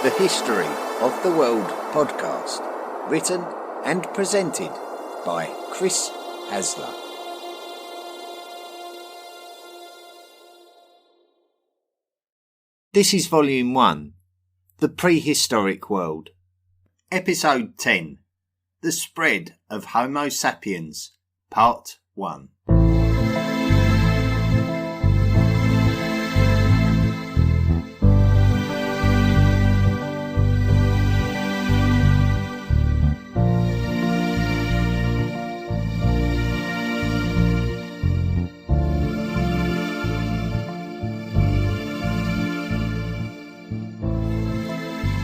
The History of the World podcast, written and presented by Chris Hasler. This is Volume 1, The Prehistoric World, Episode 10, The Spread of Homo sapiens, Part 1.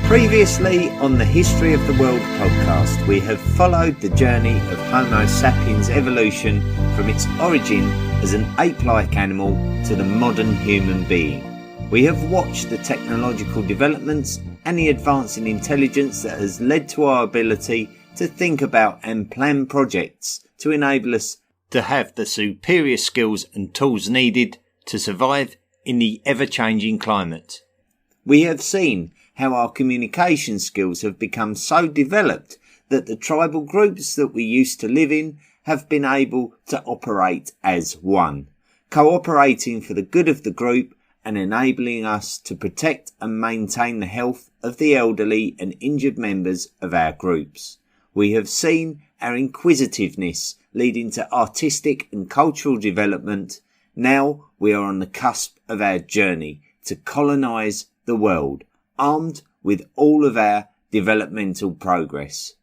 Previously on the History of the World podcast, we have followed the journey of Homo sapiens evolution from its origin as an ape-like animal to the modern human being. We have watched the technological developments and the advance in intelligence that has led to our ability to think about and plan projects to enable us to have the superior skills and tools needed to survive in the ever-changing climate. We have seen how our communication skills have become so developed that the tribal groups that we used to live in have been able to operate as one, cooperating for the good of the group and enabling us to protect and maintain the health of the elderly and injured members of our groups. We have seen our inquisitiveness leading to artistic and cultural development. Now we are on the cusp of our journey to colonise the world, armed with all of our developmental progress.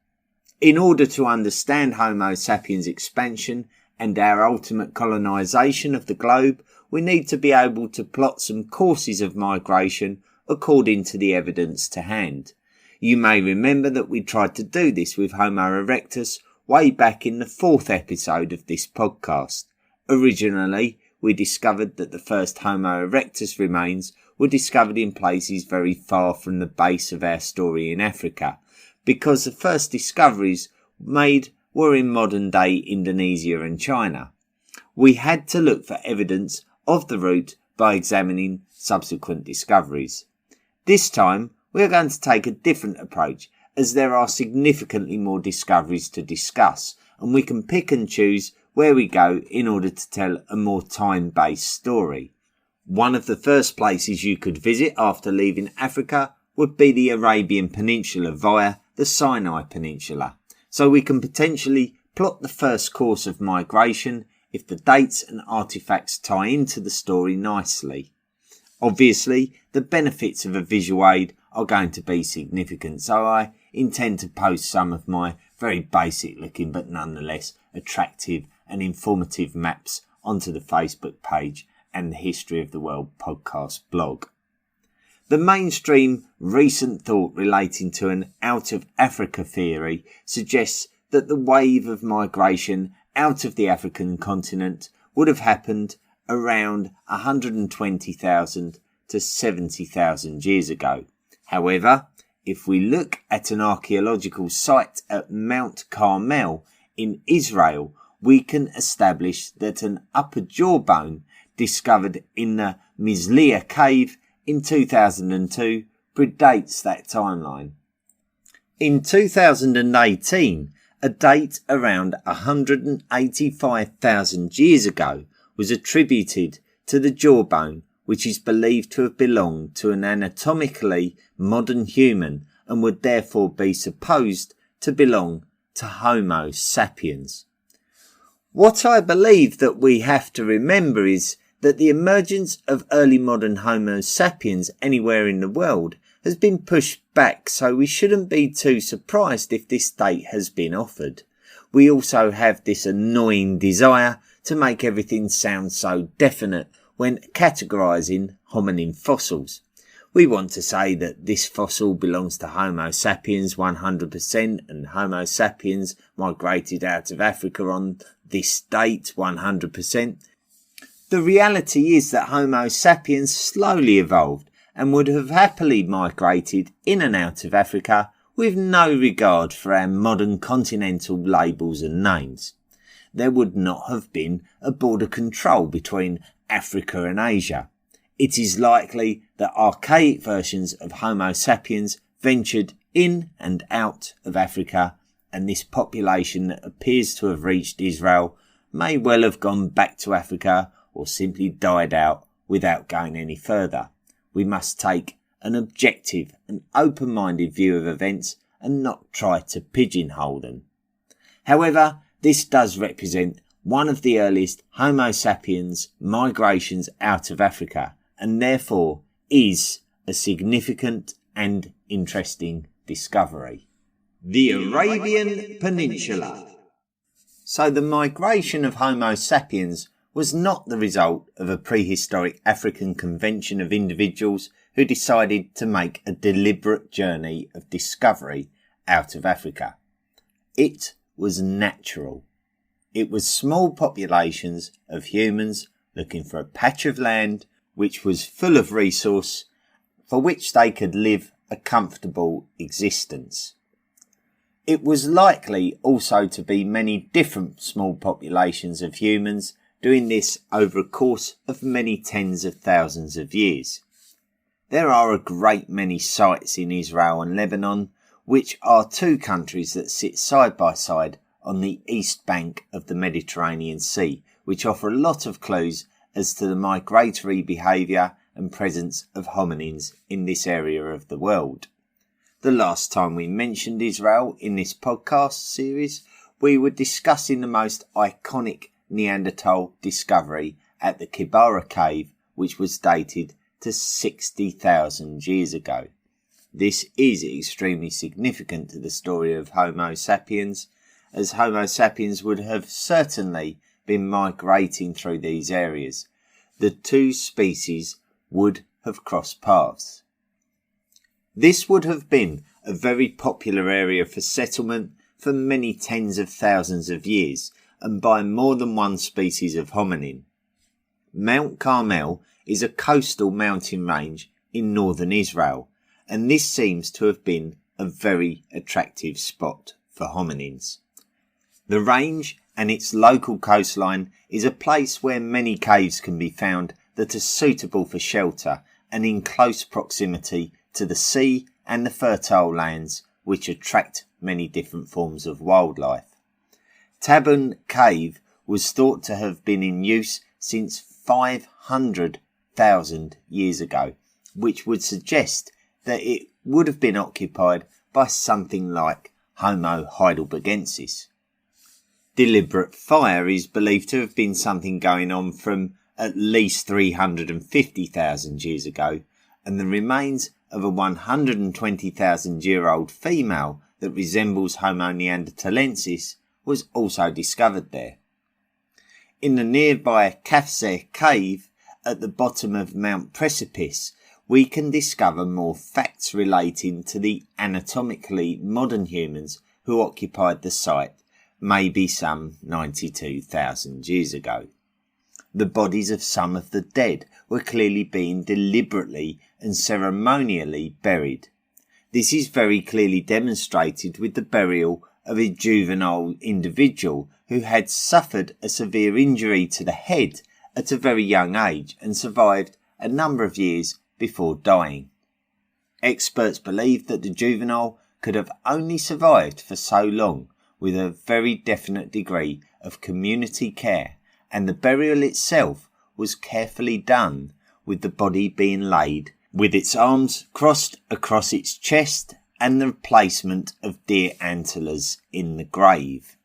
In order to understand Homo sapiens expansion and our ultimate colonisation of the globe, we need to be able to plot some courses of migration according to the evidence to hand. You may remember that we tried to do this with Homo erectus way back in the 4th episode of this podcast. Originally, we discovered that the first Homo erectus remains were discovered in places very far from the base of our story in Africa, because the first discoveries made were in modern-day Indonesia and China. We had to look for evidence of the route by examining subsequent discoveries. This time, we are going to take a different approach, as there are significantly more discoveries to discuss, and we can pick and choose where we go in order to tell a more time-based story. One of the first places you could visit after leaving Africa would be the Arabian Peninsula via the Sinai Peninsula, so we can potentially plot the first course of migration if the dates and artifacts tie into the story nicely. Obviously, the benefits of a visual aid are going to be significant, so I intend to post some of my very basic looking but nonetheless attractive and informative maps onto the Facebook page and the History of the World podcast blog. The mainstream recent thought relating to an out of Africa theory suggests that the wave of migration out of the African continent would have happened around 120,000 to 70,000 years ago. However, if we look at an archaeological site at Mount Carmel in Israel, we can establish that an upper jawbone discovered in the Mizliah cave in 2002 predates that timeline. In 2018, a date around 185,000 years ago was attributed to the jawbone, which is believed to have belonged to an anatomically modern human and would therefore be supposed to belong to Homo sapiens. What I believe that we have to remember is that the emergence of early modern Homo sapiens anywhere in the world has been pushed back, so we shouldn't be too surprised if this date has been offered. We also have this annoying desire to make everything sound so definite when categorising hominin fossils. We want to say that this fossil belongs to Homo sapiens 100% and Homo sapiens migrated out of Africa on this date 100%. The reality is that Homo sapiens slowly evolved and would have happily migrated in and out of Africa with no regard for our modern continental labels and names. There would not have been a border control between Africa and Asia. It is likely that archaic versions of Homo sapiens ventured in and out of Africa, and this population that appears to have reached Israel may well have gone back to Africa or simply died out without going any further. We must take an objective and open-minded view of events and not try to pigeonhole them. However, this does represent one of the earliest Homo sapiens migrations out of Africa, and therefore is a significant and interesting discovery. The Arabian Peninsula. So the migration of Homo sapiens was not the result of a prehistoric African convention of individuals who decided to make a deliberate journey of discovery out of Africa. It was natural. It was small populations of humans looking for a patch of land which was full of resource for which they could live a comfortable existence. It was likely also to be many different small populations of humans doing this over a course of many tens of thousands of years. There are a great many sites in Israel and Lebanon, which are two countries that sit side by side on the east bank of the Mediterranean Sea, which offer a lot of clues as to the migratory behaviour and presence of hominins in this area of the world. The last time we mentioned Israel in this podcast series, we were discussing the most iconic Neanderthal discovery at the Kibara cave, which was dated to 60,000 years ago. This is extremely significant to the story of Homo sapiens, as Homo sapiens would have certainly been migrating through these areas. The two species would have crossed paths. This would have been a very popular area for settlement for many tens of thousands of years, and by more than one species of hominin. Mount Carmel is a coastal mountain range in northern Israel, and this seems to have been a very attractive spot for hominins. The range and its local coastline is a place where many caves can be found that are suitable for shelter and in close proximity to the sea and the fertile lands which attract many different forms of wildlife. Tabun Cave was thought to have been in use since 500,000 years ago, which would suggest that it would have been occupied by something like Homo heidelbergensis. Deliberate fire is believed to have been something going on from at least 350,000 years ago, and the remains of a 120,000-year-old female that resembles Homo neanderthalensis was also discovered there. In the nearby Kafse cave at the bottom of Mount Precipice, we can discover more facts relating to the anatomically modern humans who occupied the site maybe some 92,000 years ago. The bodies of some of the dead were clearly being deliberately and ceremonially buried. This is very clearly demonstrated with the burial of a juvenile individual who had suffered a severe injury to the head at a very young age and survived a number of years before dying. Experts believe that the juvenile could have only survived for so long with a very definite degree of community care, and the burial itself was carefully done, with the body being laid with its arms crossed across its chest and the placement of deer antlers in the grave.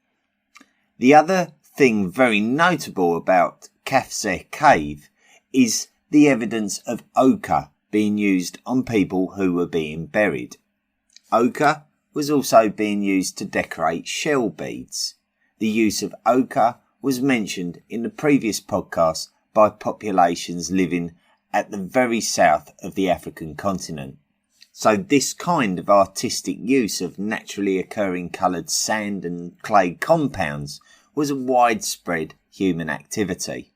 The other thing very notable about Kafse Cave is the evidence of ochre being used on people who were being buried. Ochre was also being used to decorate shell beads. The use of ochre was mentioned in the previous podcast by populations living at the very south of the African continent. So this kind of artistic use of naturally occurring coloured sand and clay compounds was a widespread human activity.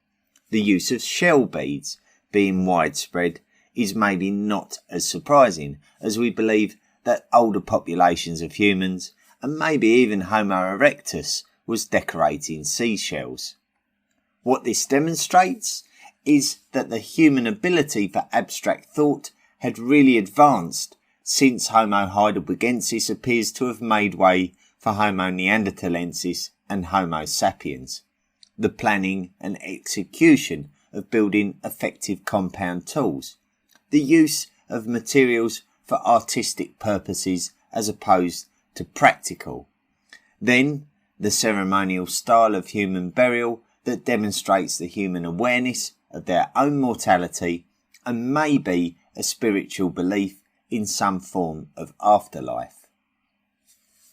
The use of shell beads being widespread is maybe not as surprising, as we believe that older populations of humans, and maybe even Homo erectus, was decorating seashells. What this demonstrates is that the human ability for abstract thought had really advanced since Homo heidelbergensis appears to have made way for Homo neanderthalensis and Homo sapiens. The planning and execution of building effective compound tools, the use of materials for artistic purposes as opposed to practical. Then, the ceremonial style of human burial that demonstrates the human awareness of their own mortality and maybe a spiritual belief in some form of afterlife.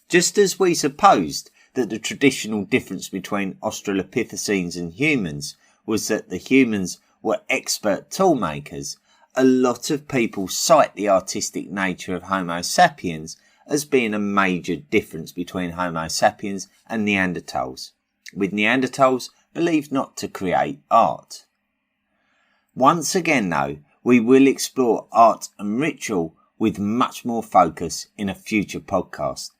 Just as we supposed that the traditional difference between Australopithecines and humans was that the humans were expert tool makers, a lot of people cite the artistic nature of Homo sapiens as being a major difference between Homo sapiens and Neanderthals, with Neanderthals believed not to create art. Once again though, we will explore art and ritual with much more focus in a future podcast.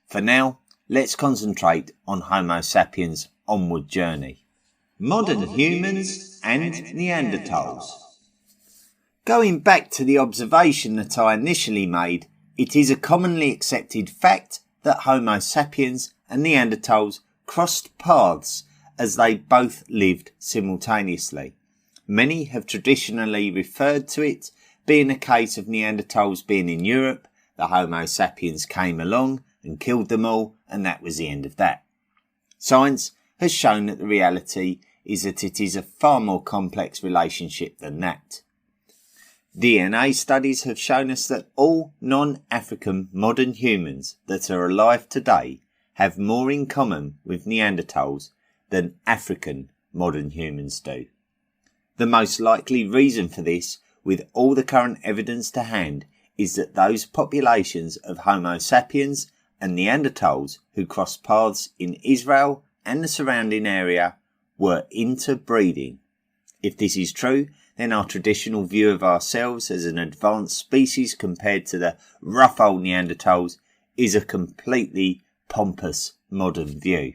For now, let's concentrate on Homo sapiens' onward journey. Modern humans and Neanderthals. Going back to the observation that I initially made, it is a commonly accepted fact that Homo sapiens and Neanderthals crossed paths as they both lived simultaneously. Many have traditionally referred to it being a case of Neanderthals being in Europe, the Homo sapiens came along and killed them all, and that was the end of that. Science has shown that the reality is that it is a far more complex relationship than that. DNA studies have shown us that all non-African modern humans that are alive today have more in common with Neanderthals than African modern humans do. The most likely reason for this, with all the current evidence to hand, is that those populations of Homo sapiens and Neanderthals who crossed paths in Israel and the surrounding area were interbreeding. If this is true, then our traditional view of ourselves as an advanced species compared to the rough old Neanderthals is a completely pompous modern view.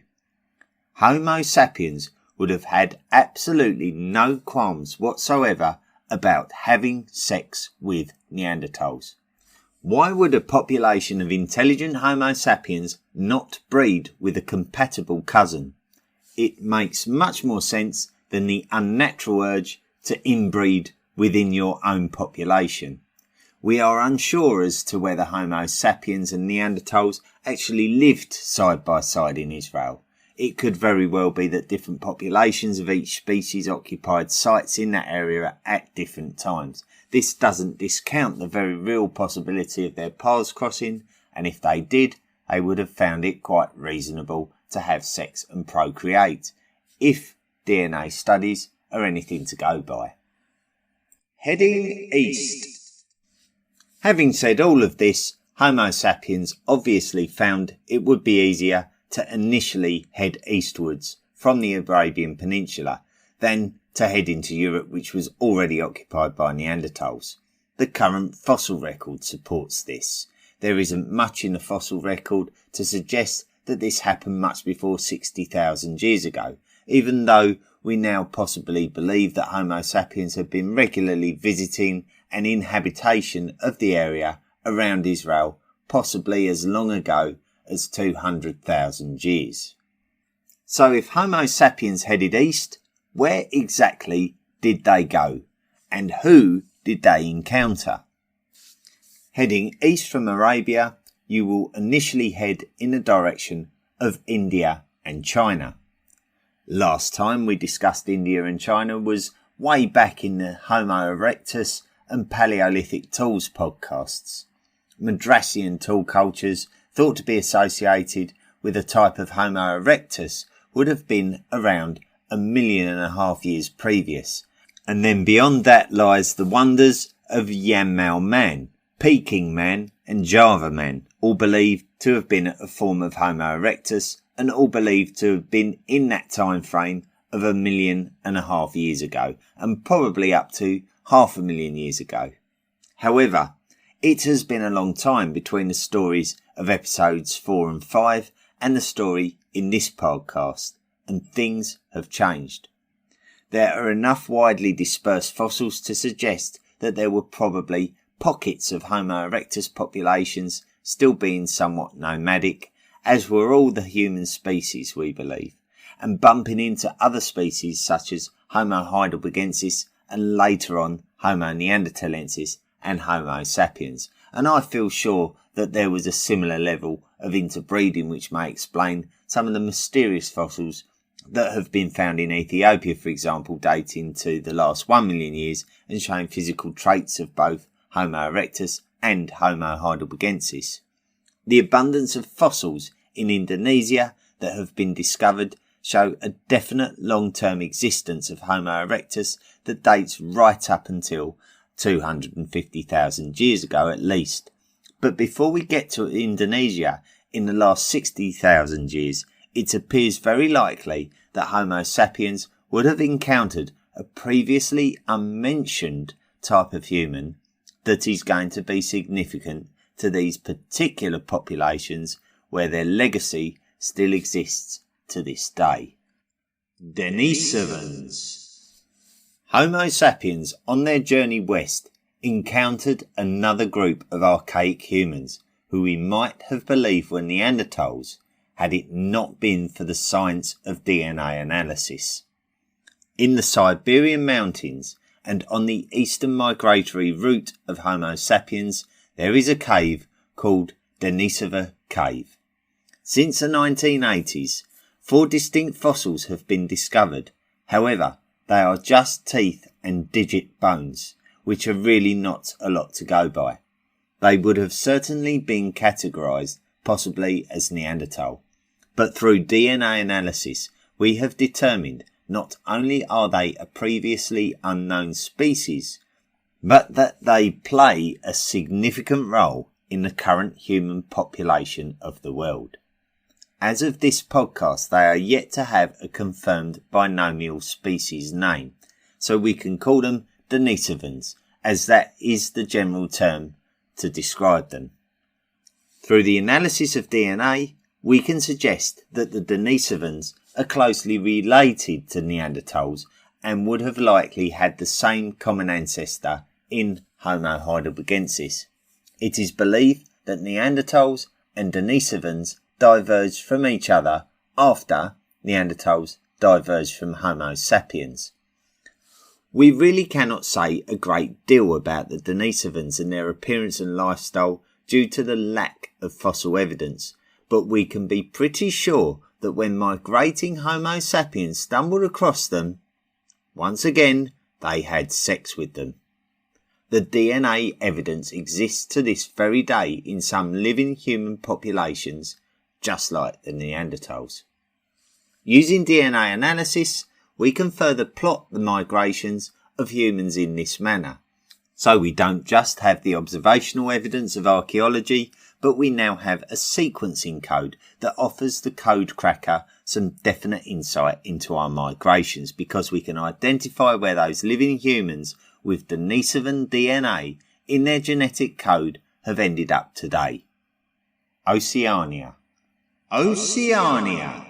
Homo sapiens would have had absolutely no qualms whatsoever about having sex with Neanderthals. Why would a population of intelligent Homo sapiens not breed with a compatible cousin? It makes much more sense than the unnatural urge to inbreed within your own population. We are unsure as to whether Homo sapiens and Neanderthals actually lived side by side in Israel. It could very well be that different populations of each species occupied sites in that area at different times. This doesn't discount the very real possibility of their paths crossing, and if they did, they would have found it quite reasonable to have sex and procreate, if DNA studies are anything to go by. Heading east. Having said all of this, Homo sapiens obviously found it would be easier to initially head eastwards from the Arabian Peninsula than to head into Europe, which was already occupied by Neanderthals. The current fossil record supports this. There isn't much in the fossil record to suggest that this happened much before 60,000 years ago, even though we now possibly believe that Homo sapiens have been regularly visiting and in habitation of the area around Israel, possibly as long ago as 200,000 years. So if Homo sapiens headed east, where exactly did they go? And who did they encounter? Heading east from Arabia, you will initially head in the direction of India and China. Last time we discussed India and China was way back in the Homo erectus and Paleolithic tools podcasts. Madrassian tool cultures thought to be associated with a type of Homo erectus would have been around 1.5 million years previous. And then beyond that lies the wonders of Yanmao man, Peking man and Java man, all believed to have been a form of Homo erectus and all believed to have been in that time frame of 1.5 million years ago, and probably up to 500,000 years ago. However, it has been a long time between the stories of episodes 4 and 5 and the story in this podcast, and things have changed. There are enough widely dispersed fossils to suggest that there were probably pockets of Homo erectus populations still being somewhat nomadic, as were all the human species, we believe, and bumping into other species such as Homo heidelbergensis and later on Homo neanderthalensis and Homo sapiens. And I feel sure that there was a similar level of interbreeding which may explain some of the mysterious fossils that have been found in Ethiopia, for example, dating to the last 1 million years and showing physical traits of both Homo erectus and Homo heidelbergensis. The abundance of fossils in Indonesia that have been discovered show a definite long-term existence of Homo erectus that dates right up until 250,000 years ago at least. But before we get to Indonesia, in the last 60,000 years, it appears very likely that Homo sapiens would have encountered a previously unmentioned type of human that is going to be significant to these particular populations where their legacy still exists to this day. Denisovans. Homo sapiens on their journey west encountered another group of archaic humans who we might have believed were Neanderthals had it not been for the science of DNA analysis. In the Siberian mountains and on the eastern migratory route of Homo sapiens, there is a cave called Denisova Cave. Since the 1980s, 4 distinct fossils have been discovered. However, they are just teeth and digit bones, which are really not a lot to go by. They would have certainly been categorised possibly as Neanderthal. But through DNA analysis, we have determined not only are they a previously unknown species, but that they play a significant role in the current human population of the world. As of this podcast, they are yet to have a confirmed binomial species name, so we can call them Denisovans, as that is the general term to describe them. Through the analysis of DNA, we can suggest that the Denisovans are closely related to Neanderthals and would have likely had the same common ancestor in Homo heidelbergensis. It is believed that Neanderthals and Denisovans diverged from each other after Neanderthals diverged from Homo sapiens. We really cannot say a great deal about the Denisovans and their appearance and lifestyle due to the lack of fossil evidence, but we can be pretty sure that when migrating Homo sapiens stumbled across them, once again they had sex with them. The DNA evidence exists to this very day in some living human populations, just like the Neanderthals. Using DNA analysis, we can further plot the migrations of humans in this manner. So we don't just have the observational evidence of archaeology, but we now have a sequencing code that offers the code cracker some definite insight into our migrations, because we can identify where those living humans with Denisovan DNA in their genetic code have ended up today. Oceania. Oceania.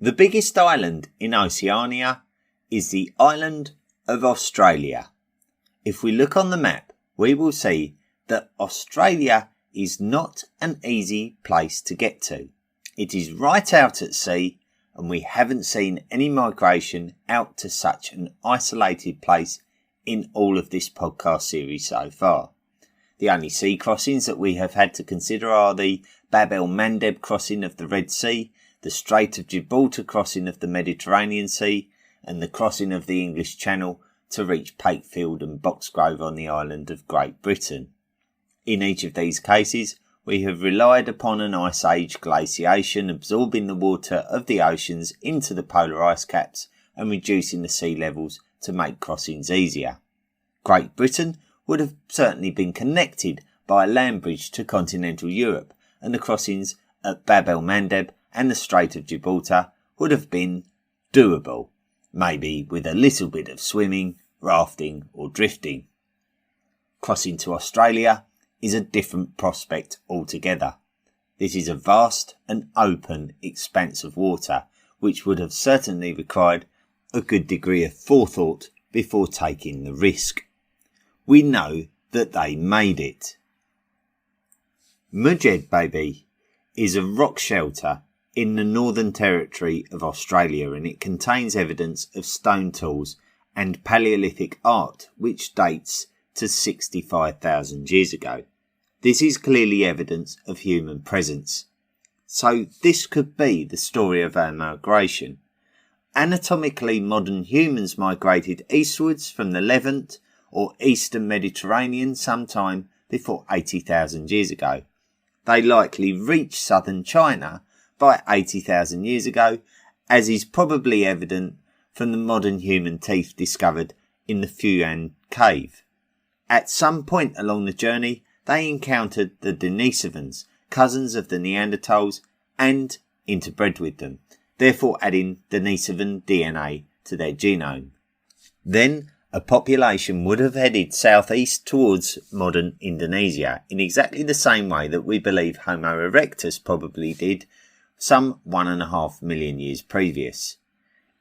The biggest island in Oceania is the island of Australia. If we look on the map, we will see that Australia is not an easy place to get to. It is right out at sea, and we haven't seen any migration out to such an isolated place in all of this podcast series so far. The only sea crossings that we have had to consider are the Bab el Mandeb crossing of the Red Sea, the Strait of Gibraltar crossing of the Mediterranean Sea, and the crossing of the English Channel to reach Pakefield and Boxgrove on the island of Great Britain. In each of these cases, we have relied upon an ice age glaciation absorbing the water of the oceans into the polar ice caps and reducing the sea levels to make crossings easier. Great Britain would have certainly been connected by a land bridge to continental Europe, and the crossings at Bab el Mandeb and the Strait of Gibraltar would have been doable, maybe with a little bit of swimming, rafting or drifting. Crossing to Australia is a different prospect altogether. This is a vast and open expanse of water, which would have certainly required a good degree of forethought before taking the risk. We know that they made it. Mudged Baby is a rock shelter in the Northern Territory of Australia, and it contains evidence of stone tools and Paleolithic art which dates to 65,000 years ago. This is clearly evidence of human presence. So this could be the story of our migration. Anatomically, modern humans migrated eastwards from the Levant or Eastern Mediterranean sometime before 80,000 years ago. They likely reached southern China by 80,000 years ago, as is probably evident from the modern human teeth discovered in the Fuan cave. At some point along the journey, they encountered the Denisovans, cousins of the Neanderthals, and interbred with them, therefore adding Denisovan DNA to their genome. Then a population would have headed southeast towards modern Indonesia in exactly the same way that we believe Homo erectus probably did some 1.5 million years previous.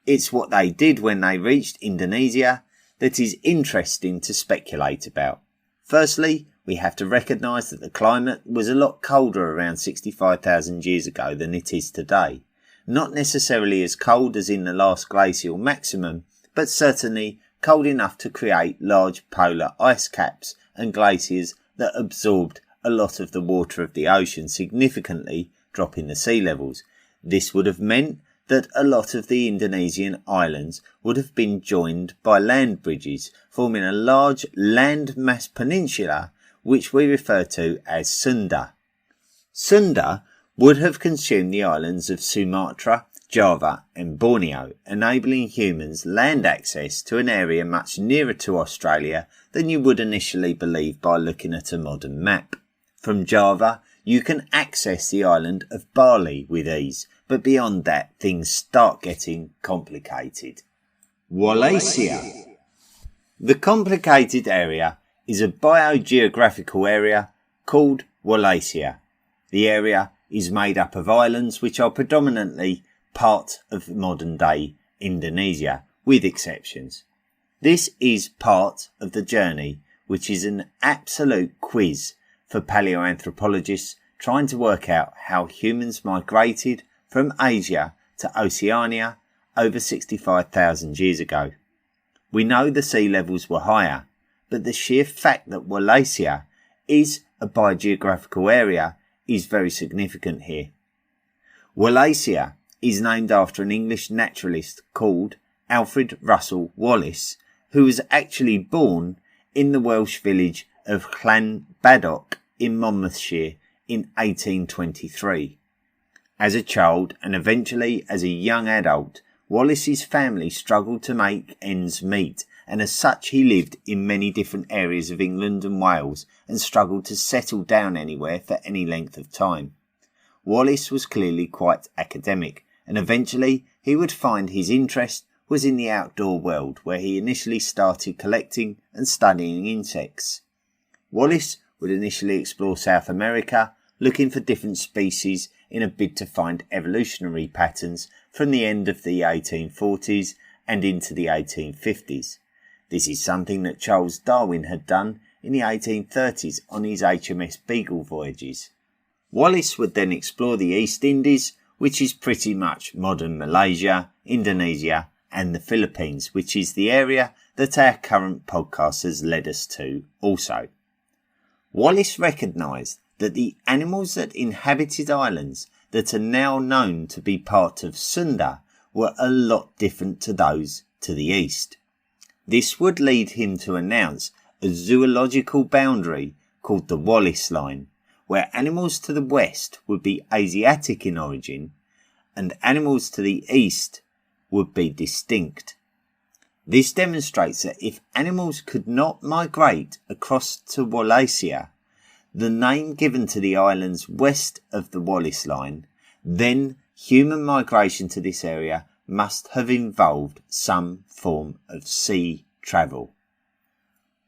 It's what they did when they reached Indonesia that is interesting to speculate about. Firstly, we have to recognise that the climate was a lot colder around 65,000 years ago than it is today. Not necessarily as cold as in the last glacial maximum, but certainly cold enough to create large polar ice caps and glaciers that absorbed a lot of the water of the ocean, significantly dropping the sea levels. This would have meant that a lot of the Indonesian islands would have been joined by land bridges, forming a large landmass peninsula which we refer to as Sunda. Sunda would have consumed the islands of Sumatra, Java and Borneo, enabling humans land access to an area much nearer to Australia than you would initially believe by looking at a modern map. From Java, you can access the island of Bali with ease, but beyond that, things start getting complicated. Wallacea. The complicated area is a biogeographical area called Wallacea. The area is made up of islands which are predominantly part of modern-day Indonesia, with exceptions. This is part of the journey, which is an absolute quiz for paleoanthropologists trying to work out how humans migrated from Asia to Oceania over 65,000 years ago. We know the sea levels were higher, but the sheer fact that Wallacea is a biogeographical area is very significant here. Wallacea is named after an English naturalist called Alfred Russel Wallace, who was actually born in the Welsh village of Llanbaddock in Monmouthshire in 1823. As a child and eventually as a young adult, Wallace's family struggled to make ends meet, and as such he lived in many different areas of England and Wales and struggled to settle down anywhere for any length of time. Wallace was clearly quite academic, and eventually he would find his interest was in the outdoor world, where he initially started collecting and studying insects. Wallace would initially explore South America, looking for different species in a bid to find evolutionary patterns from the end of the 1840s and into the 1850s. This is something that Charles Darwin had done in the 1830s on his HMS Beagle voyages. Wallace would then explore the East Indies, which is pretty much modern Malaysia, Indonesia and the Philippines, which is the area that our current podcast has led us to also. Wallace recognised that the animals that inhabited islands that are now known to be part of Sunda were a lot different to those to the east. This would lead him to announce a zoological boundary called the Wallace Line, where animals to the west would be Asiatic in origin and animals to the east would be distinct. This demonstrates that if animals could not migrate across to Wallacea, the name given to the islands west of the Wallace Line, then human migration to this area must have involved some form of sea travel.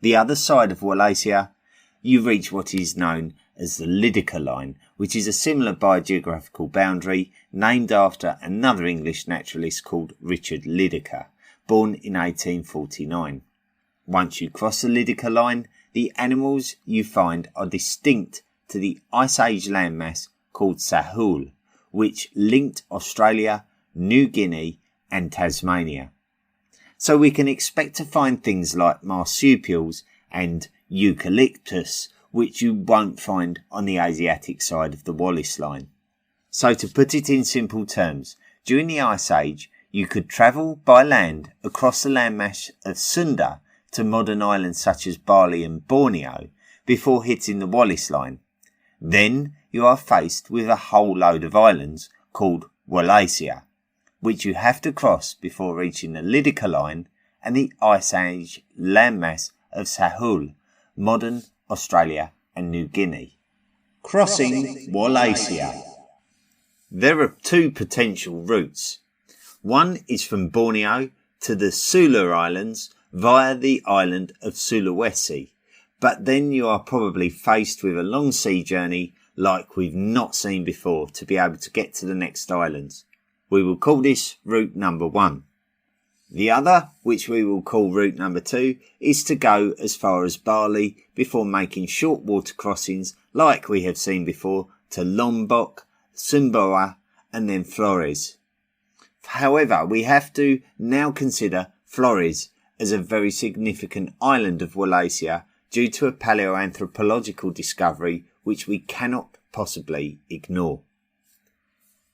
The other side of Wallacea, you reach what is known as the Lydekker Line, which is a similar biogeographical boundary named after another English naturalist called Richard Lydekker, born in 1849. Once you cross the Lydekker Line, the animals you find are distinct to the Ice Age landmass called Sahul, which linked Australia, New Guinea and Tasmania. So we can expect to find things like marsupials and eucalyptus, which you won't find on the Asiatic side of the Wallace Line. So to put it in simple terms, during the Ice Age, you could travel by land across the landmass of Sunda to modern islands such as Bali and Borneo before hitting the Wallace Line. Then you are faced with a whole load of islands called Wallacea, which you have to cross before reaching the Lydekker Line and the Ice Age landmass of Sahul, modern Australia and New Guinea. Crossing Wallacea. There are two potential routes. One is from Borneo to the Sulu Islands via the island of Sulawesi, but then you are probably faced with a long sea journey like we've not seen before to be able to get to the next islands. We will call this route number 1. The other, which we will call route number 2, is to go as far as Bali before making short water crossings like we have seen before to Lombok, Sumbawa and then Flores. However, we have to now consider Flores as a very significant island of Wallacea due to a paleoanthropological discovery which we cannot possibly ignore.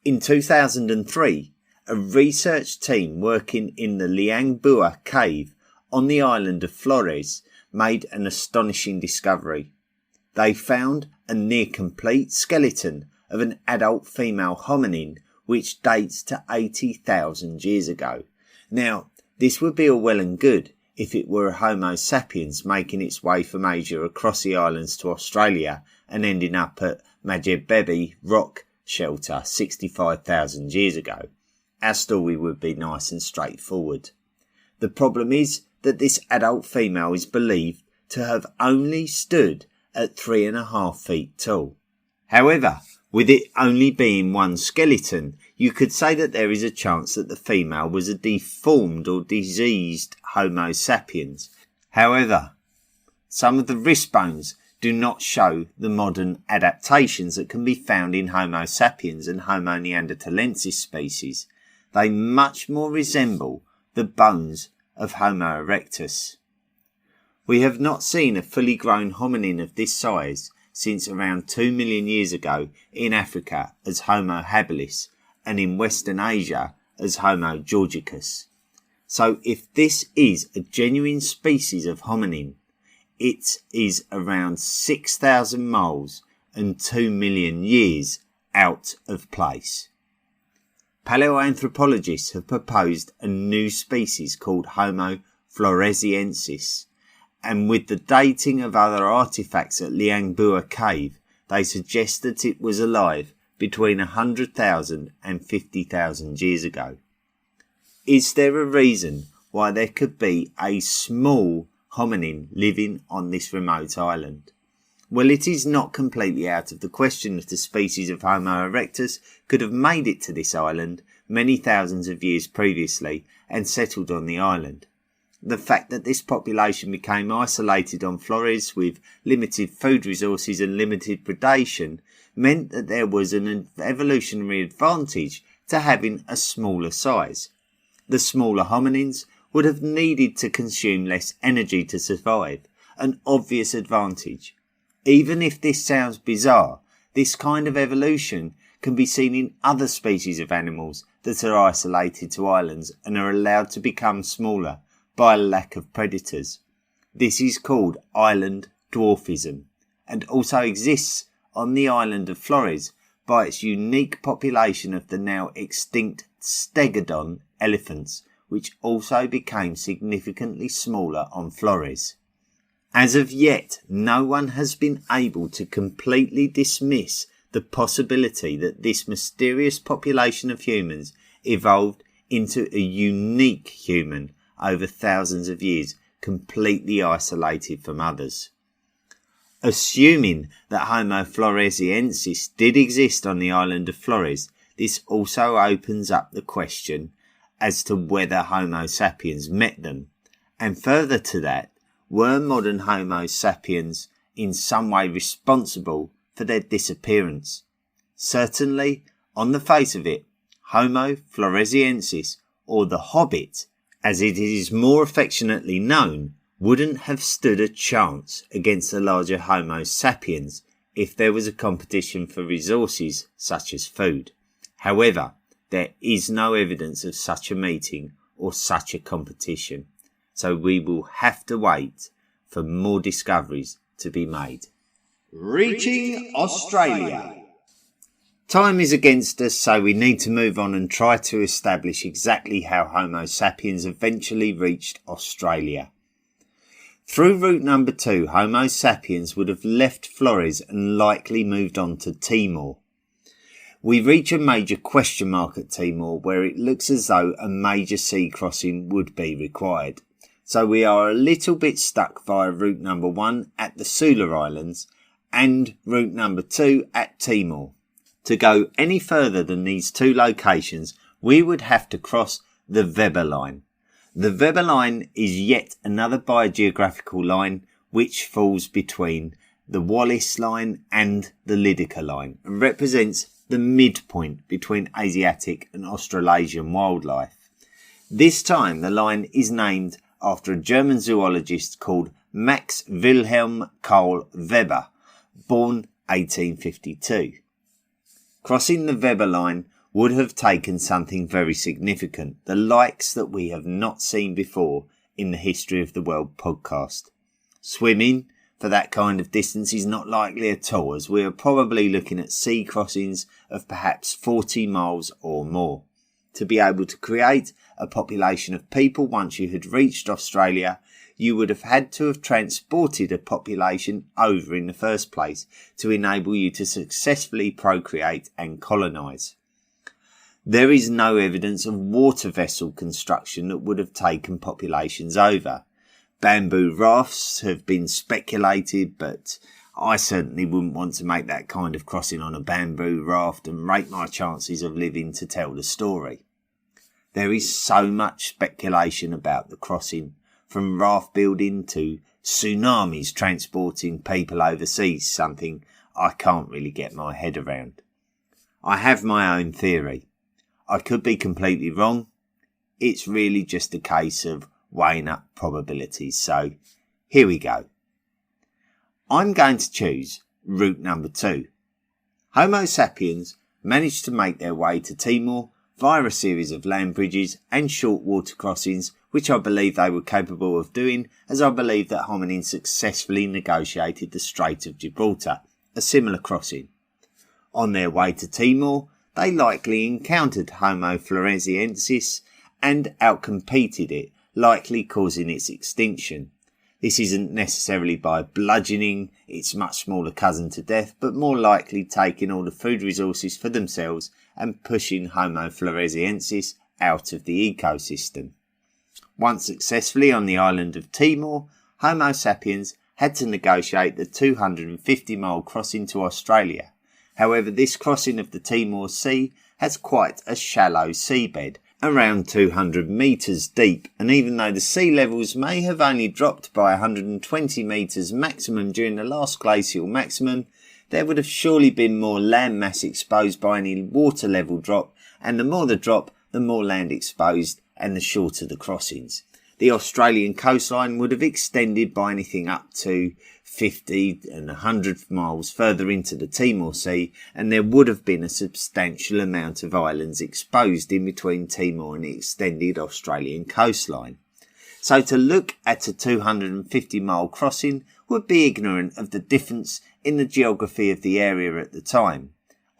In 2003, a research team working in the Liangbua cave on the island of Flores made an astonishing discovery. They found a near complete skeleton of an adult female hominin which dates to 80,000 years ago. Now, this would be all well and good if it were a Homo sapiens making its way from Asia across the islands to Australia and ending up at Majebebe rock shelter 65,000 years ago. Our story would be nice and straightforward. The problem is that this adult female is believed to have only stood at 3.5 feet tall. However, with it only being one skeleton, you could say that there is a chance that the female was a deformed or diseased Homo sapiens. However, some of the wrist bones do not show the modern adaptations that can be found in Homo sapiens and Homo neanderthalensis species. They much more resemble the bones of Homo erectus. We have not seen a fully grown hominin of this size since around 2 million years ago in Africa as Homo habilis and in Western Asia as Homo georgicus. So if this is a genuine species of hominin, it is around 6,000 miles and 2 million years out of place. Paleoanthropologists have proposed a new species called Homo floresiensis, and with the dating of other artifacts at Liangbua cave, they suggest that it was alive between 100,000 and 50,000 years ago. Is there a reason why there could be a small hominin living on this remote island? Well, it is not completely out of the question that a species of Homo erectus could have made it to this island many thousands of years previously and settled on the island. The fact that this population became isolated on Flores with limited food resources and limited predation meant that there was an evolutionary advantage to having a smaller size. The smaller hominins would have needed to consume less energy to survive, an obvious advantage. Even if this sounds bizarre, this kind of evolution can be seen in other species of animals that are isolated to islands and are allowed to become smaller by a lack of predators. This is called island dwarfism and also exists on the island of Flores by its unique population of the now extinct stegodon elephants, which also became significantly smaller on Flores. As of yet, no one has been able to completely dismiss the possibility that this mysterious population of humans evolved into a unique human over thousands of years, completely isolated from others. Assuming that Homo floresiensis did exist on the island of Flores, this also opens up the question as to whether Homo sapiens met them. And further to that, were modern Homo sapiens in some way responsible for their disappearance? Certainly, on the face of it, Homo floresiensis, or the Hobbit, as it is more affectionately known, wouldn't have stood a chance against the larger Homo sapiens if there was a competition for resources such as food. However, there is no evidence of such a meeting or such a competition, so we will have to wait for more discoveries to be made. Reaching Australia. Time is against us, so we need to move on and try to establish exactly how Homo sapiens eventually reached Australia. Through route number 2, Homo sapiens would have left Flores and likely moved on to Timor. We reach a major question mark at Timor, where it looks as though a major sea crossing would be required. So we are a little bit stuck via route number 1 at the Sula Islands and route number 2 at Timor. To go any further than these two locations, we would have to cross the Weber line. The Weber line is yet another biogeographical line which falls between the Wallace line and the Lydekker line and represents the midpoint between Asiatic and Australasian wildlife. This time the line is named after a German zoologist called Max Wilhelm Karl Weber, born 1852. Crossing the Weber line would have taken something very significant, the likes that we have not seen before in the History of the World podcast. Swimming for that kind of distance is not likely at all, as we are probably looking at sea crossings of perhaps 40 miles or more. To be able to create a population of people once you had reached Australia, you would have had to have transported a population over in the first place to enable you to successfully procreate and colonise. There is no evidence of water vessel construction that would have taken populations over. Bamboo rafts have been speculated, but I certainly wouldn't want to make that kind of crossing on a bamboo raft and rake my chances of living to tell the story. There is so much speculation about the crossing, from raft building to tsunamis transporting people overseas, something I can't really get my head around. I have my own theory. I could be completely wrong. It's really just a case of weighing up probabilities, so here we go. I'm going to choose route number 2. Homo sapiens managed to make their way to Timor via a series of land bridges and short water crossings, which I believe they were capable of doing, as I believe that hominins successfully negotiated the Strait of Gibraltar, a similar crossing. On their way to Timor, they likely encountered Homo floresiensis and outcompeted it, likely causing its extinction. This isn't necessarily by bludgeoning its much smaller cousin to death, but more likely taking all the food resources for themselves and pushing Homo floresiensis out of the ecosystem. Once successfully on the island of Timor, Homo sapiens had to negotiate the 250-mile crossing to Australia. However, this crossing of the Timor Sea has quite a shallow seabed, around 200 metres deep, and even though the sea levels may have only dropped by 120 metres maximum during the last glacial maximum, there would have surely been more land mass exposed by any water level drop, and the more the drop, the more land exposed and the shorter the crossings. The Australian coastline would have extended by anything up to 50 and 100 miles further into the Timor Sea, and there would have been a substantial amount of islands exposed in between Timor and the extended Australian coastline. So to look at a 250-mile crossing would be ignorant of the difference in the geography of the area at the time.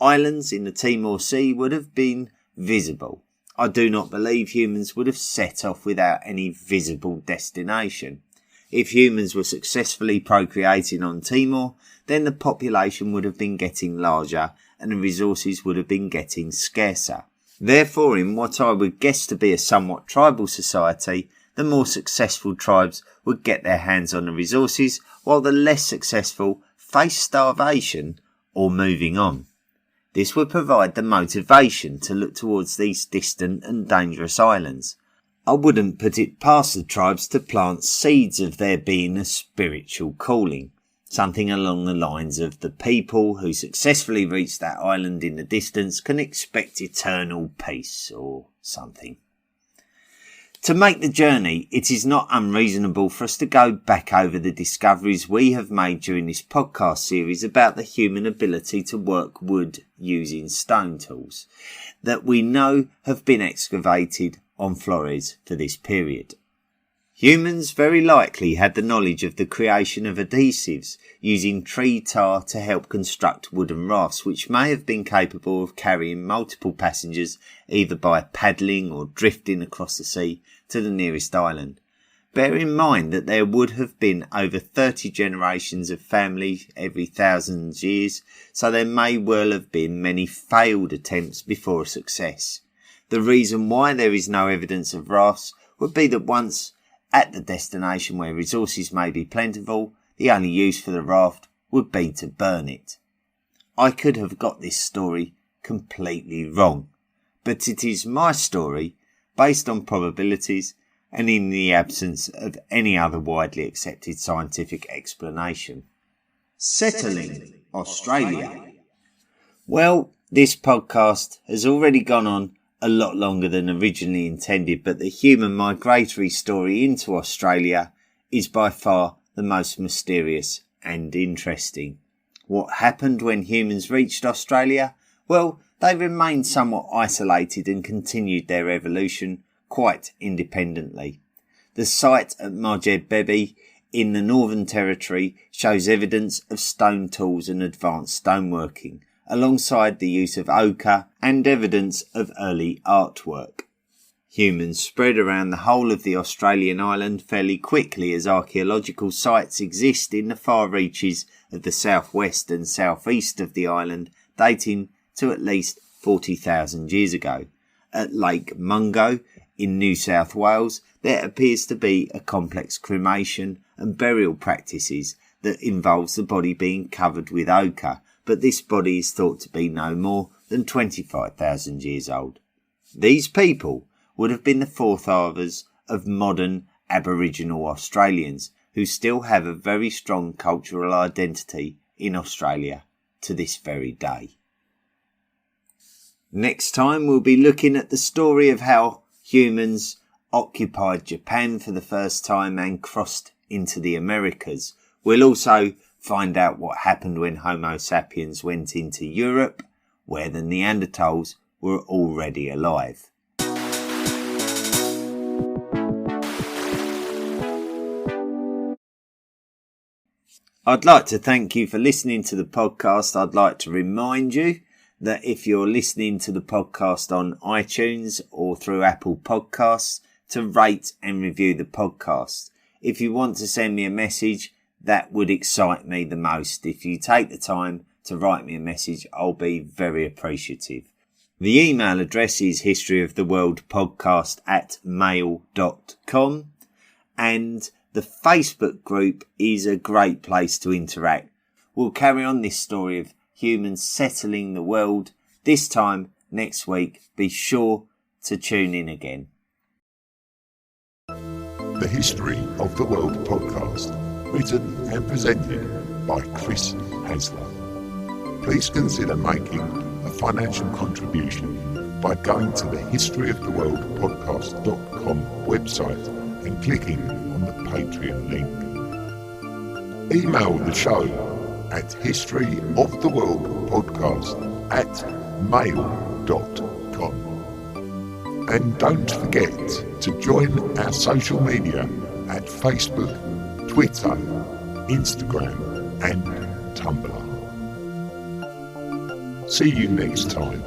Islands in the Timor Sea would have been visible. I do not believe humans would have set off without any visible destination. If humans were successfully procreating on Timor, then the population would have been getting larger and the resources would have been getting scarcer. Therefore, in what I would guess to be a somewhat tribal society, the more successful tribes would get their hands on the resources, while the less successful face starvation or moving on. This would provide the motivation to look towards these distant and dangerous islands. I wouldn't put it past the tribes to plant seeds of there being a spiritual calling, something along the lines of the people who successfully reach that island in the distance can expect eternal peace or something. To make the journey, it is not unreasonable for us to go back over the discoveries we have made during this podcast series about the human ability to work wood using stone tools that we know have been excavated on Flores for this period. Humans very likely had the knowledge of the creation of adhesives using tree tar to help construct wooden rafts, which may have been capable of carrying multiple passengers either by paddling or drifting across the sea to the nearest island. Bear in mind that there would have been over 30 generations of family every 1,000 years, so there may well have been many failed attempts before a success. The reason why there is no evidence of rafts would be that once at the destination where resources may be plentiful, the only use for the raft would be to burn it. I could have got this story completely wrong, but it is my story based on probabilities and in the absence of any other widely accepted scientific explanation. Settling Australia. Well, this podcast has already gone on a lot longer than originally intended, but the human migratory story into Australia is by far the most mysterious and interesting. What happened when humans reached Australia? Well, they remained somewhat isolated and continued their evolution quite independently. The site at Margebebe in the Northern Territory shows evidence of stone tools and advanced stoneworking, alongside the use of ochre and evidence of early artwork. Humans spread around the whole of the Australian island fairly quickly, as archaeological sites exist in the far reaches of the southwest and southeast of the island, dating to at least 40,000 years ago. At Lake Mungo in New South Wales, there appears to be a complex cremation and burial practices that involves the body being covered with ochre, but this body is thought to be no more than 25,000 years old. These people would have been the forefathers of modern Aboriginal Australians, who still have a very strong cultural identity in Australia to this very day. Next time we'll be looking at the story of how humans occupied Japan for the first time and crossed into the Americas. We'll also find out what happened when Homo sapiens went into Europe, where the Neanderthals were already alive. I'd like to thank you for listening to the podcast. I'd like to remind you that if you're listening to the podcast on iTunes or through Apple Podcasts, to rate and review the podcast. If you want to send me a message, that would excite me the most. If you take the time to write me a message, I'll be very appreciative. The email address is historyoftheworldpodcast@mail.com, and the Facebook group is a great place to interact. We'll carry on this story of humans settling the world this time next week. Be sure to tune in again. The History of the World podcast, written and presented by Chris Hasler. Please consider making a financial contribution by going to the historyoftheworldpodcast.com website and clicking on the Patreon link. Email the show at historyoftheworldpodcast@mail.com. And don't forget to join our social media at Facebook, Twitter, Instagram and Tumblr. See you next time.